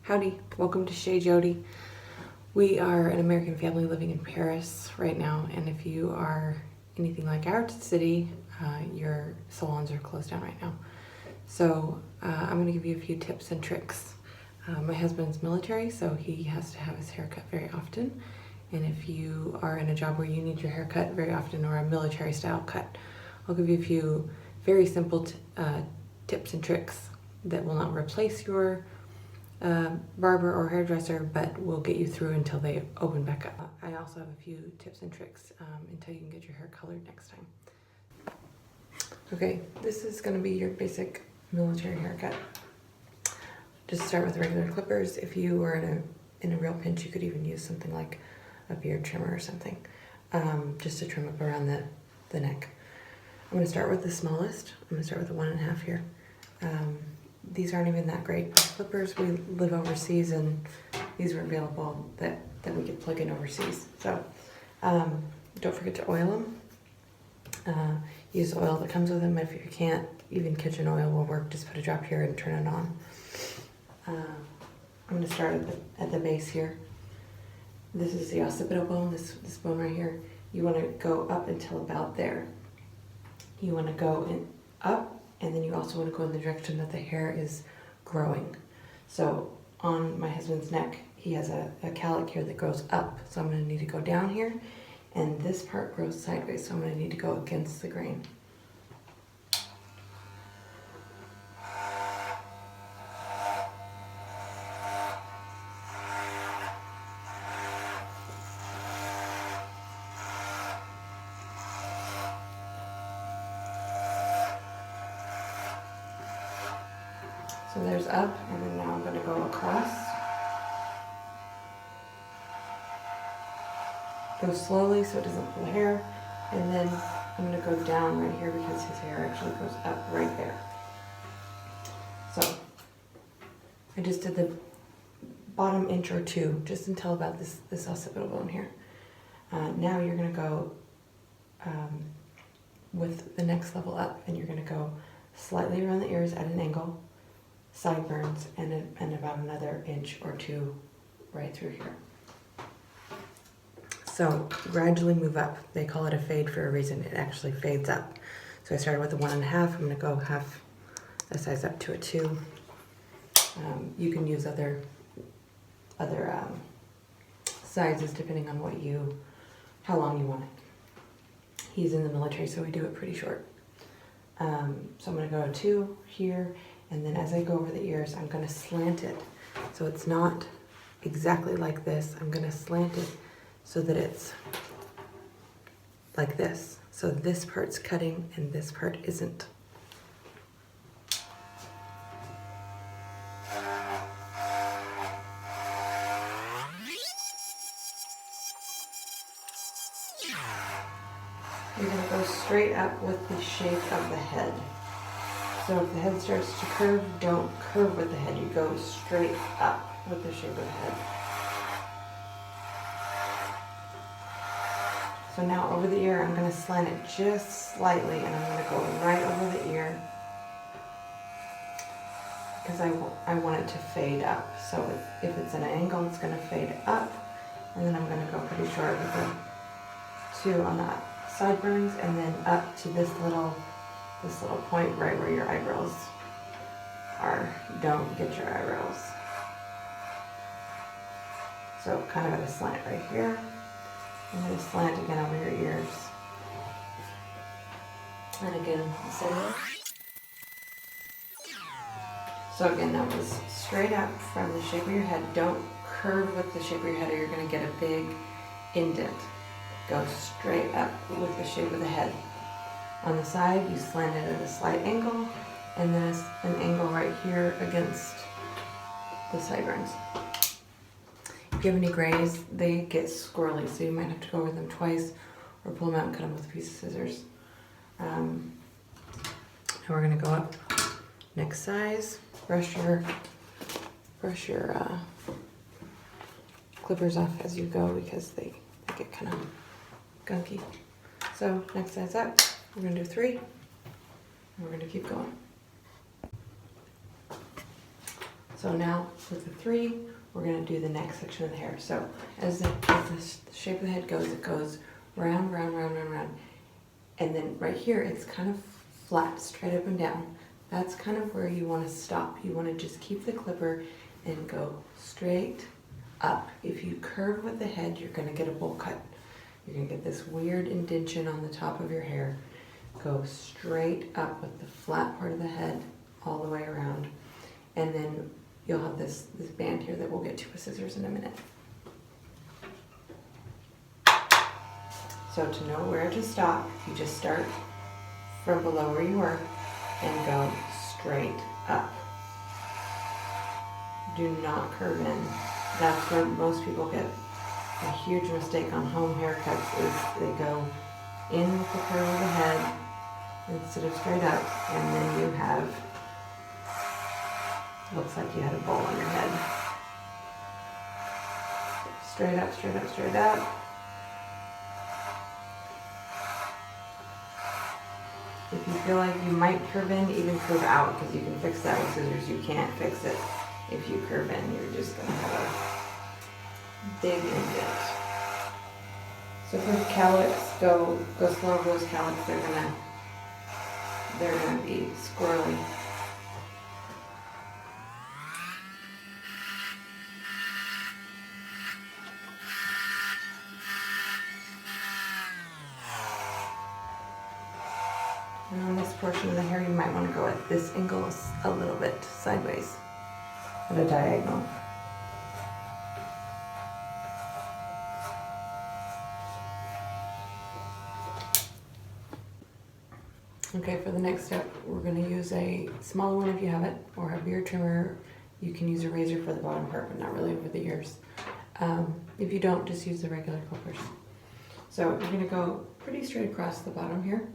Howdy, welcome to Chez Jodi. We are an American family living in Paris right now, and if you are anything like our city, your salons are closed down right now. So I'm going to give you a few tips and tricks. My husband's military, so he has to have his hair cut very often. And if you are in a job where you need your hair cut very often, or a military style cut, I'll give you a few very simple tips and tricks that will not replace your barber or hairdresser, but will get you through until they open back up. I also have a few tips and tricks until you can get your hair colored next time. Okay, this is going to be your basic military haircut. Just start with regular clippers. If you were in a real pinch, you could even use something like a beard trimmer or something, just to trim up around the neck. I'm going to start with the smallest. I'm going to start with the 1.5 here. These aren't even that great clippers. We live overseas and these were available that we could plug in overseas. So don't forget to oil them. Use the oil that comes with them. If you can't, even kitchen oil will work. Just put a drop here and turn it on. I'm going to start at the base here. This is the occipital bone, this bone right here. You want to go up until about there. You want to go up, and then you also want to go in the direction that the hair is growing. So on my husband's neck, he has a cowlick here that grows up. So I'm going to need to go down here, and this part grows sideways. So I'm going to need to go against the grain. So there's up, and then now I'm going to go across. Go slowly so it doesn't pull hair, and then I'm going to go down right here because his hair actually goes up right there. So I just did the bottom inch or two, just until about this occipital bone here. Now you're going to go with the next level up, and you're going to go slightly around the ears at an angle, sideburns, and about another inch or two right through here. So gradually move up. They call it a fade for a reason. It actually fades up. So I started with a 1.5. I'm going to go half a size up to a 2. You can use other sizes depending on how long you want it. He's in the military, so we do it pretty short. So I'm going to go a 2 here. And then as I go over the ears, I'm going to slant it. So it's not exactly like this. I'm going to slant it so that it's like this. So this part's cutting and this part isn't. You're going to go straight up with the shape of the head. So if the head starts to curve, don't curve with the head. You go straight up with the shape of the head. So now over the ear, I'm going to slant it just slightly, and I'm going to go right over the ear because I want it to fade up. So if it's at an angle, it's going to fade up, and then I'm going to go pretty short with the 2 on the sideburns, and then up to this little point right where your eyebrows are. Don't get your eyebrows. So kind of at a slant right here, and then a slant again over your ears. And again, the same. So again, that was straight up from the shape of your head. Don't curve with the shape of your head or you're going to get a big indent. Go straight up with the shape of the head. On the side, you slant it at a slight angle, and then an angle right here against the sideburns. If you have any grays, they get squirrely, so you might have to go over them twice or pull them out and cut them with a piece of scissors. Now we're going to go up next size. Brush your clippers off as you go because they get kind of gunky. So next size up. We're going to do 3, and we're going to keep going. So now with the 3, we're going to do the next section of the hair. So as the shape of the head goes, it goes round, round, round, round, round. And then right here, it's kind of flat, straight up and down. That's kind of where you want to stop. You want to just keep the clipper and go straight up. If you curve with the head, you're going to get a bowl cut. You're going to get this weird indentation on the top of your hair. Go straight up with the flat part of the head all the way around. And then you'll have this band here that we'll get to with scissors in a minute. So to know where to stop, you just start from below where you were and go straight up. Do not curve in. That's where most people get a huge mistake on home haircuts, is they go in with the curve of the head instead of straight up, and then you have, looks like you had a bowl on your head. Straight up, straight up, straight up. If you feel like you might curve in, even curve out, because you can fix that with scissors. You can't fix it if you curve in. You're just going to have a big indent. So for cowlicks, go slow with those cowlicks. They're gonna be squirrely. And on this portion of the hair, you might want to go at this angle a little bit sideways, at a diagonal. Okay, for the next step, we're going to use a smaller one if you have it, or a beard trimmer. You can use a razor for the bottom part, but not really over the ears. If you don't, just use the regular clippers. So you're going to go pretty straight across the bottom here.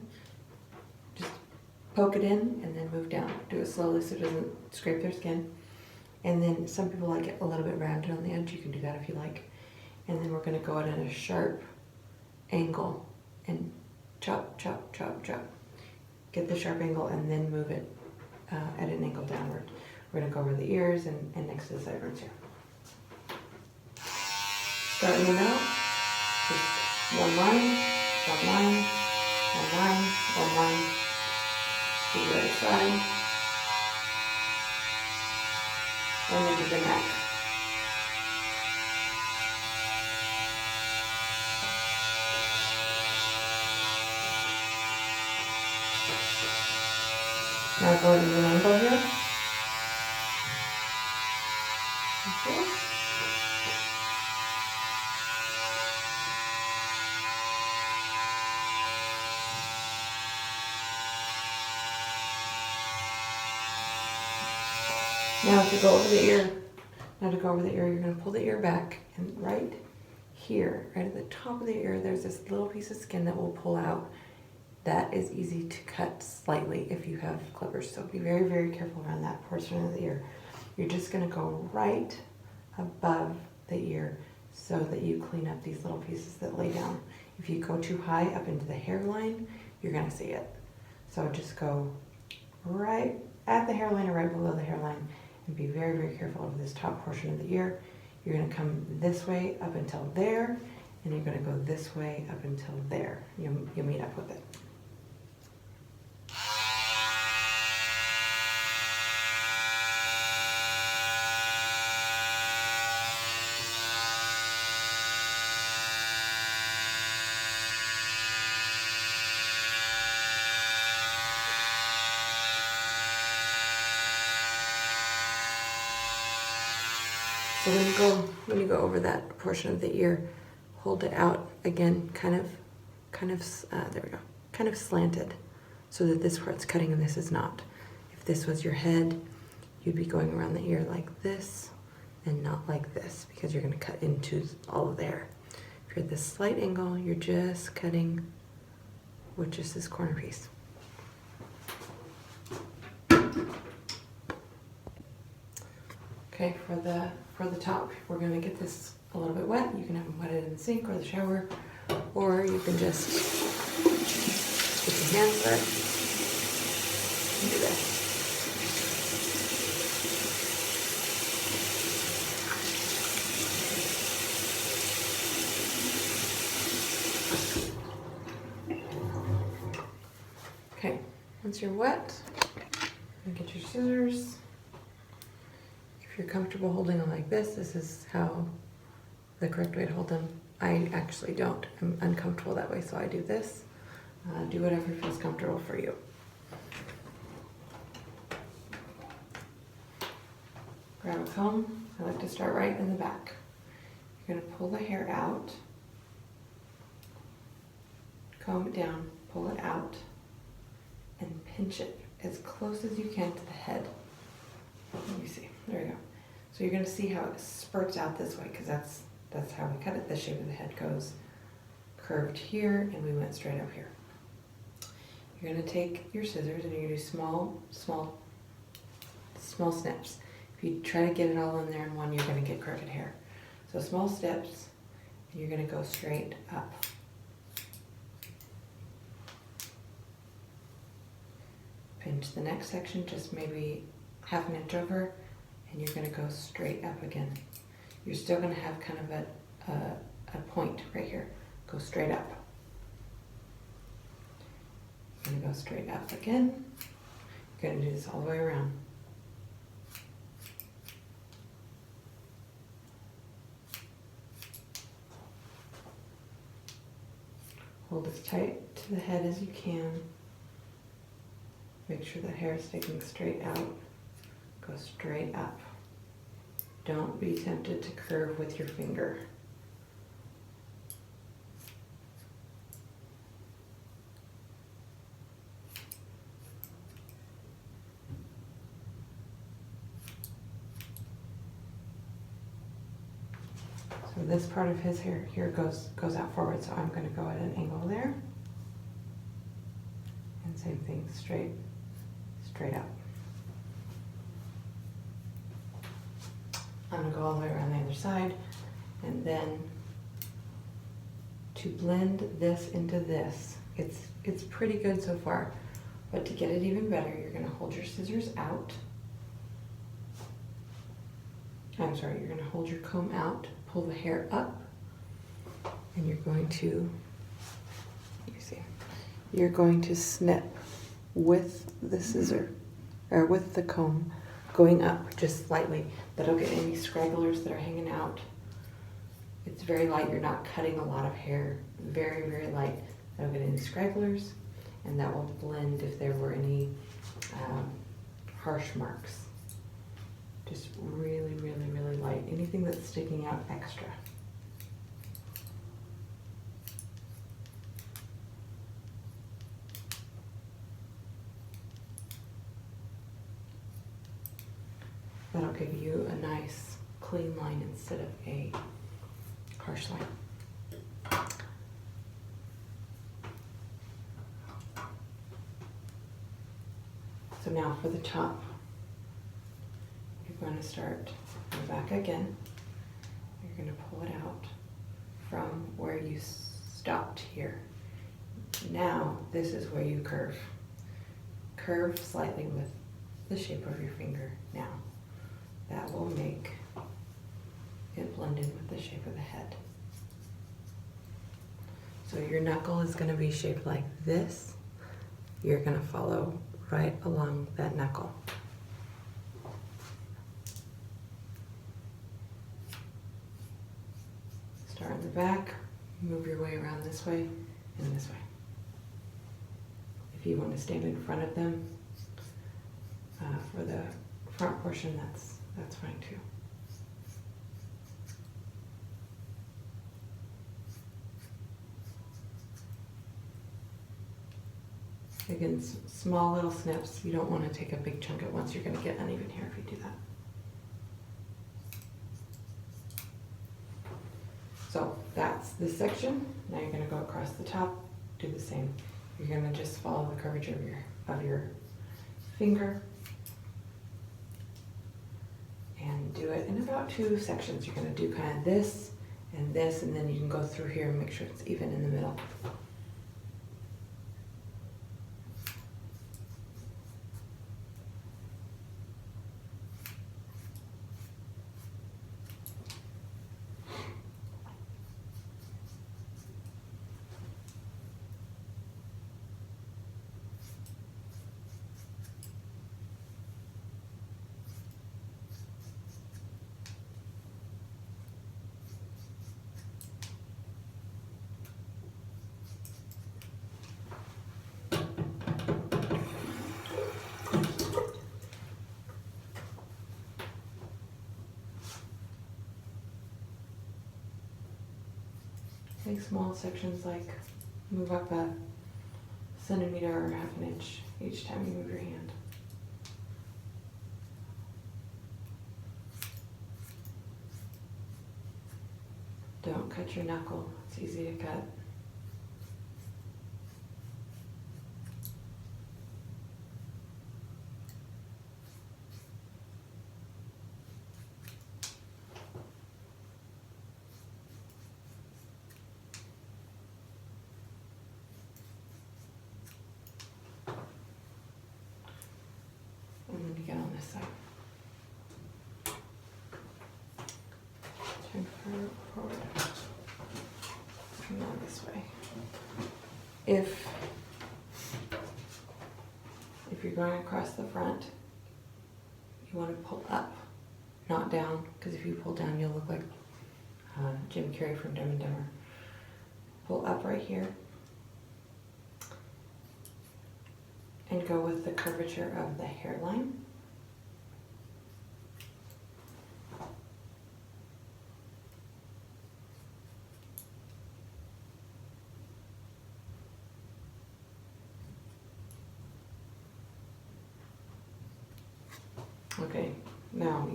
Just poke it in and then move down. Do it slowly so it doesn't scrape their skin. And then some people like it a little bit rounded on the edge. You can do that if you like. And then we're going to go at a sharp angle and chop, chop, chop, chop. Get the sharp angle and then move it at an angle downward. We're going to go over the ears and next to the sideburns here. Start in the middle. Just one line, one line, one line, one line. To the other side. And then to the neck. Now go to the rainbow here. Okay. Now to go over the ear, you're going to pull the ear back, and right here, right at the top of the ear, there's this little piece of skin that will pull out. That is easy to cut slightly if you have clippers, so be very, very careful around that portion of the ear. You're just going to go right above the ear so that you clean up these little pieces that lay down. If you go too high up into the hairline, you're going to see it. So just go right at the hairline or right below the hairline, and be very, very careful of this top portion of the ear. You're going to come this way up until there, and you're going to go this way up until there. You'll meet up with it. So when you go over that portion of the ear, hold it out again, kind of there we go, kind of slanted, so that this part's cutting and this is not. If this was your head, you'd be going around the ear like this and not like this, because you're going to cut into all of the hair. If you're at this slight angle, you're just cutting with just this corner piece. Okay, for the top, we're going to get this a little bit wet. You can have them wetted in the sink or the shower, or you can just get your hands wet and do this. Once you're wet, get your scissors. If you're comfortable holding them like this is how the correct way to hold them. I actually don't. I'm uncomfortable that way, so I do this. Do whatever feels comfortable for you. Grab a comb. I like to start right in the back. You're going to pull the hair out, comb it down, pull it out, and pinch it as close as you can to the head. Let me see. There we go. So you're going to see how it spurts out this way, because that's how we cut it. The shape of the head goes curved here, and we went straight up here. You're going to take your scissors and you're going to do small snips. If you try to get it all in there in one, you're going to get crooked hair. So small steps, and you're going to go straight up. Pinch the next section just maybe half an inch over, and you're going to go straight up again. You're still going to have kind of a point right here. Go straight up. You're going to go straight up again. You're going to do this all the way around. Hold as tight to the head as you can. Make sure the hair is sticking straight out. Go straight up. Don't be tempted to curve with your finger. So this part of his hair here goes out forward, so I'm going to go at an angle there. And same thing, straight up. I'm going to go all the way around the other side, and then to blend this into this, it's pretty good so far, but to get it even better, you're going to hold your scissors out. I'm sorry, you're going to hold your comb out, pull the hair up, and you're going to, you're going to snip with the scissor, or with the comb, going up just slightly. That'll get any scragglers that are hanging out. It's very light, you're not cutting a lot of hair. Very, very light. That'll get any scragglers, and that will blend if there were any harsh marks. Just really, really, really light. Anything that's sticking out extra. That'll give you a nice clean line instead of a harsh line. So now for the top, you're going to start in the back again. You're going to pull it out from where you stopped here. Now this is where you curve. Curve slightly with the shape of your finger now. That will make it blend in with the shape of the head. So your knuckle is going to be shaped like this. You're going to follow right along that knuckle. Start in the back, move your way around this way and this way. If you want to stand in front of them for the front portion, that's fine too. Again, small little snips. You don't want to take a big chunk at once. You're going to get uneven hair if you do that. So that's this section. Now you're going to go across the top, do the same. You're going to just follow the curvature of your finger and do it in about 2 sections. You're going to do kind of this, and then you can go through here and make sure it's even in the middle. Make small sections, like move up a centimeter or half an inch each time you move your hand. Don't cut your knuckle, it's easy to cut. And then you get on this side. Turn forward. Turn on this way. If you're going across the front, you want to pull up, not down, because if you pull down, you'll look like Jim Carrey from Dumb and Dumber. Pull up right here and go with the curvature of the hairline. Okay, now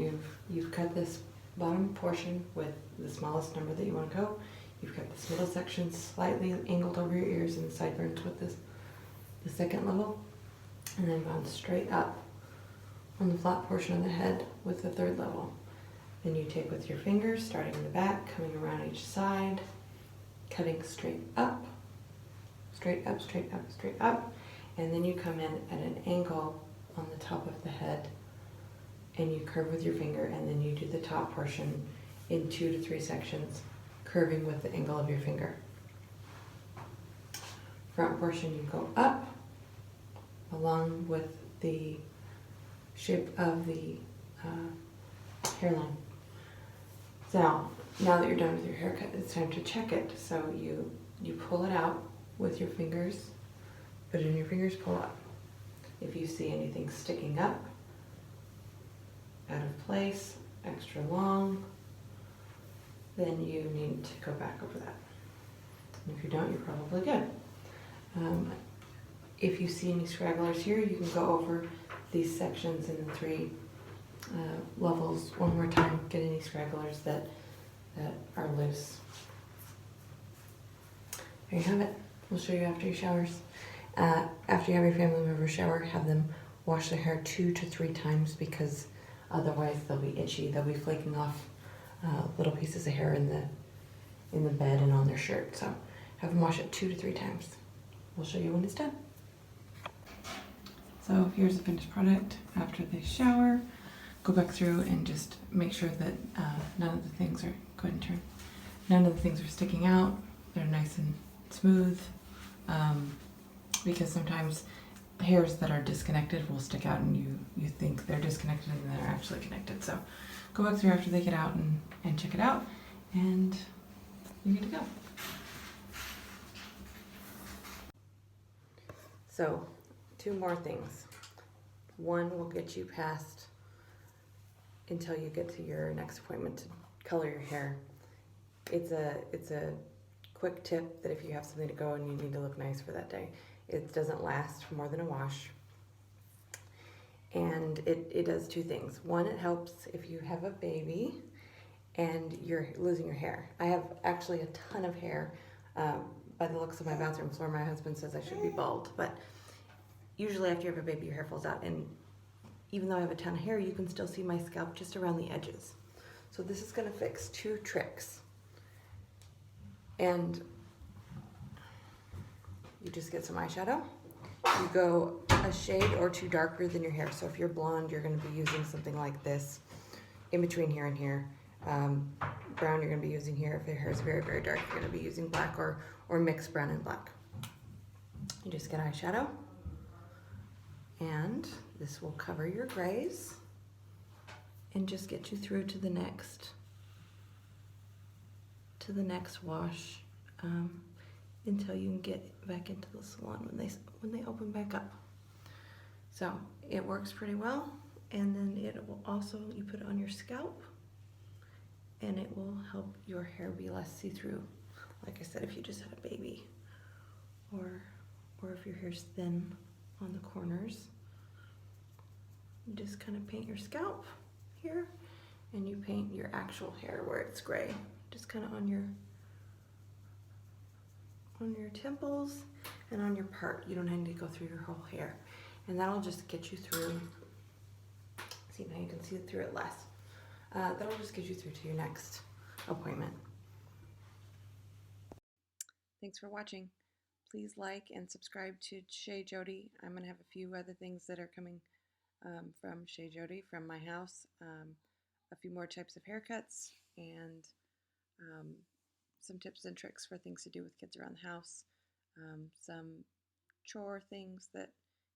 you've cut this bottom portion with the smallest number that you want to go. You've cut this middle section slightly angled over your ears and the sideburns with the second level, and then gone straight up on the flat portion of the head with the third level. Then you take with your fingers, starting in the back, coming around each side, cutting straight up, straight up, straight up, straight up, and then you come in at an angle on the top of the head, and you curve with your finger, and then you do the top portion in 2 to 3 sections, curving with the angle of your finger. Front portion you go up along with the shape of the hairline. So now that you're done with your haircut, it's time to check it. So you pull it out with your fingers, put it in your fingers, pull up. If you see anything sticking up, out of place, extra long, then you need to go back over that. And if you don't, you're probably good. If you see any scragglers here, you can go over these sections in the 3 levels one more time, get any scragglers that are loose. There you have it. We'll show you after your showers. After you have your family member shower, have them wash their hair 2 to 3 times, because otherwise they'll be itchy. They'll be flaking off little pieces of hair in the bed and on their shirt. So have them wash it 2 to 3 times. We'll show you when it's done. So here's the finished product after they shower. Go back through and just make sure that none of the things are, go ahead and turn, none of the things are sticking out. They're nice and smooth, because sometimes hairs that are disconnected will stick out and you think they're disconnected and they're actually connected. So go back through after they get out and check it out, and you're good to go. So 2 more things. One will get you past until you get to your next appointment to color your hair. It's a quick tip that if you have something to go and you need to look nice for that day, it doesn't last for more than a wash. And it does 2 things. One, it helps if you have a baby and you're losing your hair. I have actually a ton of hair. By the looks of my bathroom floor, my husband says I should be bald, but usually after you have a baby, your hair falls out, and even though I have a ton of hair, you can still see my scalp just around the edges. So this is gonna fix 2 tricks. And you just get some eyeshadow. You go a shade or 2 darker than your hair. So if you're blonde, you're gonna be using something like this in between here and here. Brown you're gonna be using here. If your hair is very, very dark, you're gonna be using black or mixed brown and black. You just get eyeshadow, and this will cover your grays and just get you through to the next wash, until you can get back into the salon when they open back up. So it works pretty well, and then it will also, you put it on your scalp, and it will help your hair be less see-through, like I said, if you just had a baby, or if your hair's thin on the corners, you just kind of paint your scalp here, and you paint your actual hair where it's gray, just kind of on your temples and on your part. You don't need to go through your whole hair, and that'll just get you through. See, now you can see it through it less. That'll just get you through to your next appointment. Thanks for watching. Please like and subscribe to Chez Jodi. I'm going to have a few other things that are coming from Chez Jodi, from my house. A few more types of haircuts, and some tips and tricks for things to do with kids around the house. Some chore things that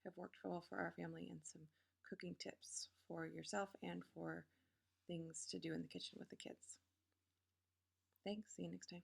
have worked well for our family, and some cooking tips for yourself and for things to do in the kitchen with the kids. Thanks. See you next time.